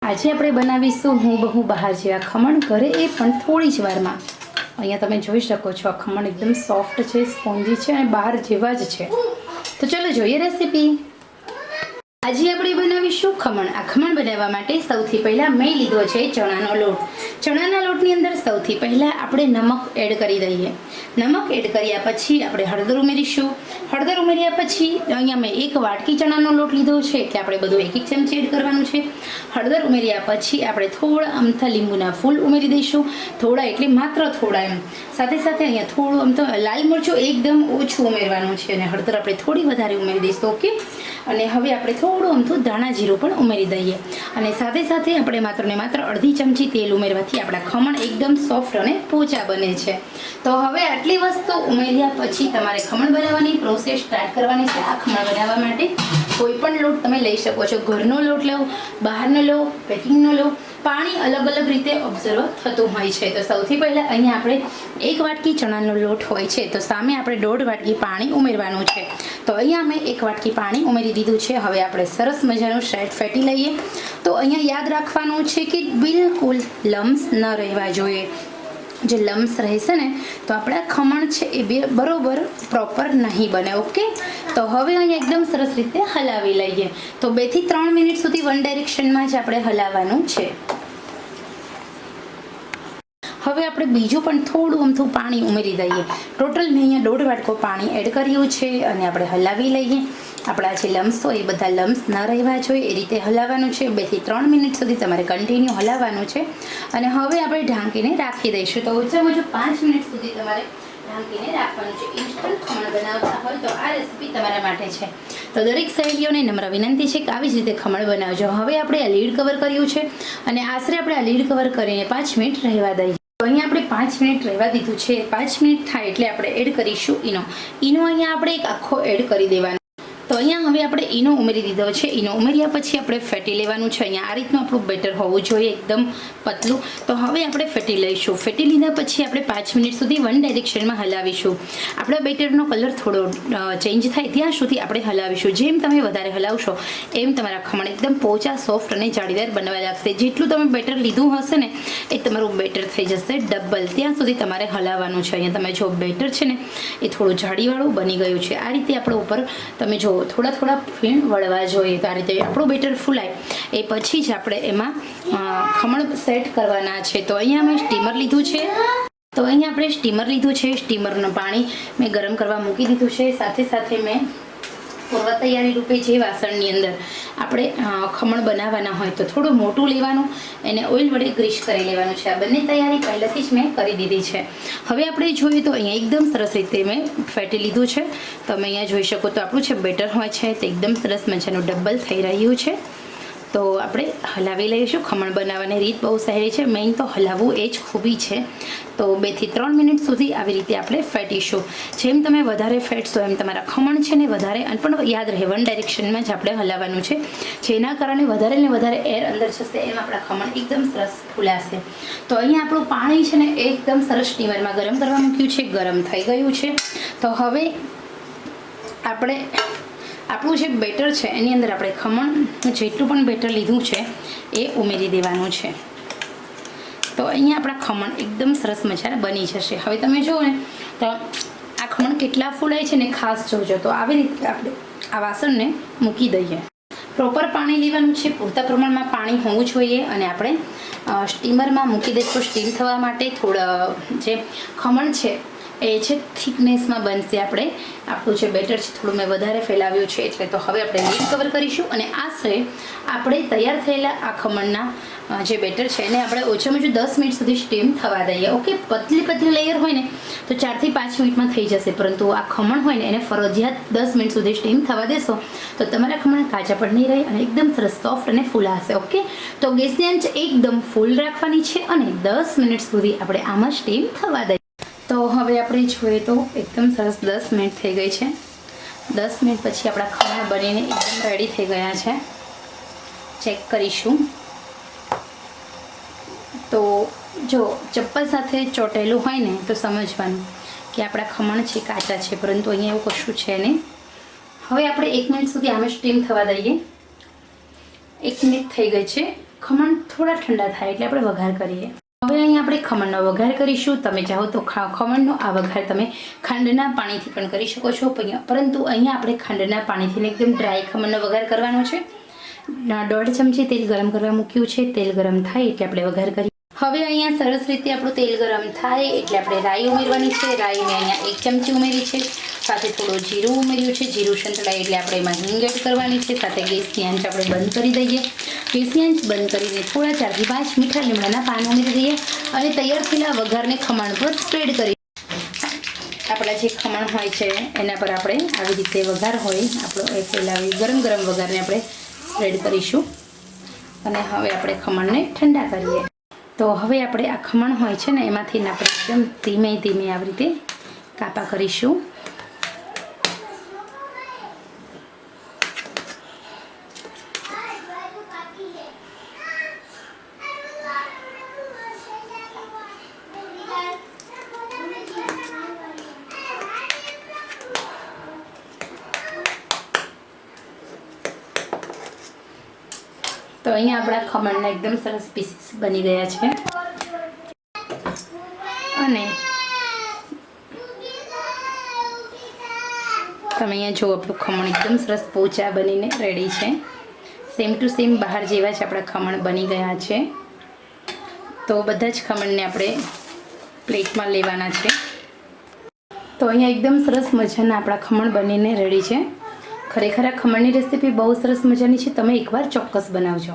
આજે આપણે બનાવીશું હૂબહુ બહાર જેવા ખમણ ઘરે, એ પણ થોડી જ વારમાં। અહીંયા તમે જોઈ શકો છો, આ ખમણ એકદમ સોફ્ટ છે, સ્પોન્જી છે અને બહાર જેવા જ છે। તો ચલો જોઈએ રેસીપી। આજે આપણે બનાવીશું ખમણ। આ ખમણ બનાવવા માટે સૌથી પહેલાં મેં લીધો છે ચણાનો લોટ। ચણાના લોટની અંદર સૌથી પહેલાં આપણે નમક એડ કરી દઈએ। નમક એડ કર્યા પછી આપણે હળદર ઉમેરીશું। હળદર ઉમેર્યા પછી અહીંયા મેં 1 વાટકી ચણાનો લોટ લીધો છે, એટલે આપણે બધું 1 ચમચી એડ કરવાનું છે। હળદર ઉમેર્યા પછી આપણે થોડા અમથા લીંબુના ફૂલ ઉમેરી દઈશું। થોડા એટલે માત્ર થોડા એમ। સાથે સાથે અહીંયા થોડું અમથો લાલ મરચું એકદમ ઓછું ઉમેરવાનું છે અને હળદર આપણે થોડી વધારે ઉમેરી દઈશું, ઓકે। અને હવે આપણે થોડું અમથું ધાણા જીરું પણ ઉમેરી દઈએ અને સાથે સાથે આપણે માત્ર ને માત્ર અડધી ચમચી તેલ ઉમેરવાથી આપણા ખમણ એકદમ સોફ્ટ અને પોચા બને છે। તો હવે આટલી વસ્તુ ઉમેર્યા પછી તમારે ખમણ બનાવવાની પ્રોસેસ સ્ટાર્ટ કરવાની છે। આ ખમણ બનાવવા માટે કોઈ પણ લોટ તમે લઈ શકો છો, ઘરનો લોટ લો, બહારનો લો, પેકિંગનો લો, પાણી અલગ અલગ રીતે ઓબ્ઝર્વ થતું હોય છે। તો સૌથી પહેલાં અહીંયા આપણે 1 વાટકી ચણાનો લોટ હોય છે, તો સામે આપણે 1.5 વાટકી પાણી ઉમેરવાનું છે। તો અહીંયા મેં 1 વાટકી પાણી ઉમેરી દીધું છે। હવે આપણે સરસ મજાનું સેટ ફેટી લઈએ। તો અહીંયા યાદ રાખવાનું છે કે બિલકુલ લમ્સ ન રહેવા જોઈએ। જે લમ્સ રહેશે ને તો આપણા ખમણ છે એ બરોબર પ્રોપર નહીં બને, ઓકે। તો હવે અહીંયા એકદમ સરસ રીતે હલાવી લઈએ। તો 2 થી 3 મિનિટ સુધી વન ડાયરેક્શનમાં જ આપણે હલાવવાનું છે। હવે આપણે બીજું પણ થોડું અમથું પાણી ઉમેરી દઈએ। ટોટલ મેં અહીંયા 1.5 વાટકો પાણી એડ કર્યું છે અને આપણે હલાવી લઈએ। આપણા જે લમ્સ હોય એ બધા લમ્સ ન રહેવા જોઈએ એ રીતે હલાવવાનું છે। 2 થી 3 મિનિટ સુધી તમારે કન્ટિન્યુ હલાવવાનું છે અને હવે આપણે ઢાંકીને રાખી દઈશું। તો ઓછામાં ઓછું 5 મિનિટ સુધી તમારે ઢાંકીને રાખવાનું છે। ઇન્સ્ટન્ટ ખમણ બનાવતા હોય તો આ રેસીપી તમારા માટે છે। તો દરેક સહેલીઓને નમ્ર વિનંતી છે કે આવી જ રીતે ખમણ બનાવજો। હવે આપણે આ લીડ કવર કર્યું છે અને આશરે આપણે આ લીડ કવર કરીને 5 મિનિટ રહેવા દઈએ। તો અહીંયા આપણે 5 મિનિટ રહેવા દીધું છે। 5 મિનિટ થાય એટલે આપણે એડ કરીશું ઈનો। ઈનો અહીંયા આપણે એક આખો એડ કરી દેવાનો। તો અહીંયા હવે આપણે ઈનો ઉમેરી દીધો છે। ઈનો ઉમેર્યા પછી આપણે ફેટી લેવાનું છે। અહીંયા આ રીતનું આપણું બેટર હોવું જોઈએ, એકદમ પતલું। તો હવે આપણે ફેટી લઈશું। ફેટી લીધા પછી આપણે 5 મિનિટ સુધી વન ડાયરેક્શનમાં હલાવીશું। આપણા બેટરનો કલર થોડો ચેન્જ થાય ત્યાં સુધી આપણે હલાવીશું। જેમ તમે વધારે હલાવશો એમ તમારા ખમણ એકદમ પોચા, સોફ્ટ અને જાળીદાર બનવા લાગશે। જેટલું તમે બેટર લીધું હશે ને એ તમારું બેટર થઈ જશે ડબલ, ત્યાં સુધી તમારે હલાવવાનું છે। અહીંયા તમે જો બેટર છે ને એ થોડું જાળીવાળું બની ગયું છે। આ રીતે આપણે ઉપર તમે જો થોડા ફીણ વળવા જોઈએ। તો આ રીતે આપણું બેટર ફૂલાય એ પછી જ આપણે એમાં ખમણ સેટ કરવાના છે। તો અહીંયા મેં સ્ટીમર લીધું છે। તો અહીંયા આપણે સ્ટીમર લીધું છે। સ્ટીમરનું પાણી મેં ગરમ કરવા મૂકી દીધું છે। સાથે સાથે મેં પૂર્વ તૈયારી રૂપે જે વાસણની અંદર આપણે ખમણ બનાવવાના હોય તો થોડું મોટું લેવાનું, એને ઓઇલ વડે ગ્રીસ કરી લેવાનું છે। આ બંને તૈયારી પહેલાંથી જ મેં કરી દીધી છે। હવે આપણે જોઈએ તો અહીંયા એકદમ સરસ રીતે મેં ફેટી લીધું છે। તમે અહીંયા જોઈ શકો તો આપણું છે બેટર હોય છે તે એકદમ સરસ મજાનું ડબલ થઈ રહ્યું છે। તો આપણે હલાવી લઈશું। ખમણ બનાવવાની રીત બહુ સહેલી છે, મેઇન તો હલાવવું એ જ ખૂબી છે। તો 2 થી 3 મિનિટ સુધી આવી રીતે આપણે ફેટીશું। જેમ તમે વધારે ફેટશો એમ તમારા ખમણ છે ને વધારે, અને પણ યાદ રહે વન ડાયરેક્શનમાં જ આપણે હલાવવાનું છે, જેના કારણે વધારે ને વધારે એર અંદર જશે એમ આપણા ખમણ એકદમ સરસ ફૂલાશે। તો અહીંયા આપણું પાણી છે ને એકદમ સરસ સ્ટીમરમાં ગરમ કરવા મૂક્યું છે, ગરમ થઈ ગયું છે। તો હવે આપણે આપણું જે બેટર છે એની અંદર આપણે ખમણ જેટલું પણ બેટર લીધું છે એ ઉમેરી દેવાનું છે। તો અહીંયા આપણા ખમણ એકદમ સરસ મજાના બની જશે। હવે તમે જુઓ ને તો આ ખમણ કેટલા ફૂલાય છે ને ખાસ જોજો। તો આવી રીતે આપણે આ વાસણને મૂકી દઈએ। પ્રોપર પાણી લેવાનું છે, પૂરતા પ્રમાણમાં પાણી હોવું જોઈએ અને આપણે સ્ટીમરમાં મૂકી દઈશું સ્ટીમ થવા માટે। થોડા જે ખમણ છે એ છે થિકનેસમાં બનશે। આપણું જે બેટર છે થોડું મેં વધારે ફેલાવ્યું છે એટલે। તો હવે આપણે લીડ કવર કરીશું અને આશરે આપણે તૈયાર થયેલા આ ખમણના જે બેટર છે એને આપણે ઓછામાં ઓછું 10 મિનિટ સુધી સ્ટીમ થવા દઈએ, ઓકે। પતલી લેયર હોય ને તો 4 થી 5 મિનિટમાં થઈ જશે, પરંતુ આ ખમણ હોય ને એને ફરજિયાત 10 મિનિટ સુધી સ્ટીમ થવા દેશો તો તમારા ખમણ કાચા પણ નહીં રહે અને એકદમ સરસ સોફ્ટ અને ફૂલાશે, ઓકે। તો ગેસની આંચ એકદમ ફૂલ રાખવાની છે અને 10 મિનિટ સુધી આપણે આમાં સ્ટીમ થવા દઈએ। તો હવે આપણે જોઈએ તો એકદમ સરસ 10 મિનિટ થઈ ગઈ છે। 10 મિનિટ પછી આપણા ખમણ બનીને એકદમ રેડી થઈ ગયા છે। ચેક કરીશું તો જો ચપ્પલ સાથે ચોટેલું હોય ને તો સમજવાનું કે આપણા ખમણ છે કાચા છે, પરંતુ અહીંયા એવું કશું છે નહીં। હવે આપણે 1 મિનિટ સુધી આમાં સ્ટીમ થવા દઈએ। 1 મિનિટ થઈ ગઈ છે। ખમણ થોડા ઠંડા થાય એટલે આપણે વઘાર કરીએ. હવે અહીંયા આપણે ખમણનો વઘાર કરીશું. તમે ચાહો તો ખમણનો આ વઘાર તમે ખાંડના પાણીથી પણ કરી શકો છો, પરંતુ અહીંયા આપણે ખાંડના પાણીથી એકદમ ડ્રાય ખમણનો વઘાર કરવાનો છે. 1.5 ચમચી તેલ ગરમ કરવા મૂક્યું છે. તેલ ગરમ થાય એટલે આપણે વઘાર કરીએ. હવે અહીંયા સરસ રીતે આપણું તેલ ગરમ થાય એટલે આપણે રાઈ ઉમેરવાની છે. રાઈ મેં અહીંયા 1 ચમચી ઉમેરી છે. સાથે થોડું જીરું ઉમેર્યું છે. જીરું સંતળાય એટલે આપણે એમાં હિંગ એડ કરવાની છે. સાથે ગેસની આંચ આપણે બંધ કરી દઈએ. ગેસની આંચ બંધ કરીને થોડા 4 થી 5 મીઠા લીમડાના પાન ઉમેરી દઈએ અને તૈયાર થયેલા વઘારને ખમણ પર સ્પ્રેડ કરી. આપણા જે ખમણ હોય છે એના પર આપણે આવી રીતે વઘાર હોય આપણો એ ફેલાવી ગરમ ગરમ વઘારને આપણે સ્પ્રેડ કરીશું. અને હવે આપણે ખમણને ઠંડા કરીએ. તો હવે આપણે આ ખમણ હોય છે ને એમાંથી આપણે એકદમ ધીમે ધીમે આવી રીતે કાપા કરીશું. તો અહીંયા આપણા ખમણના એકદમ સરસ પીસીસ બની ગયા છે. અને તમે અહીંયા જો આપણું ખમણ એકદમ સરસ પોચા બનીને રેડી છે. સેમ ટુ સેમ બહાર જેવા જ આપણા ખમણ બની ગયા છે. તો બધા જ ખમણને આપણે પ્લેટમાં લેવાના છે. તો અહીંયા એકદમ સરસ મજાના આપણા ખમણ બનીને રેડી છે. ખરેખર આ ખમણની રેસીપી બહુ સરસ મજાની છે. તમે એકવાર ચોક્કસ બનાવજો.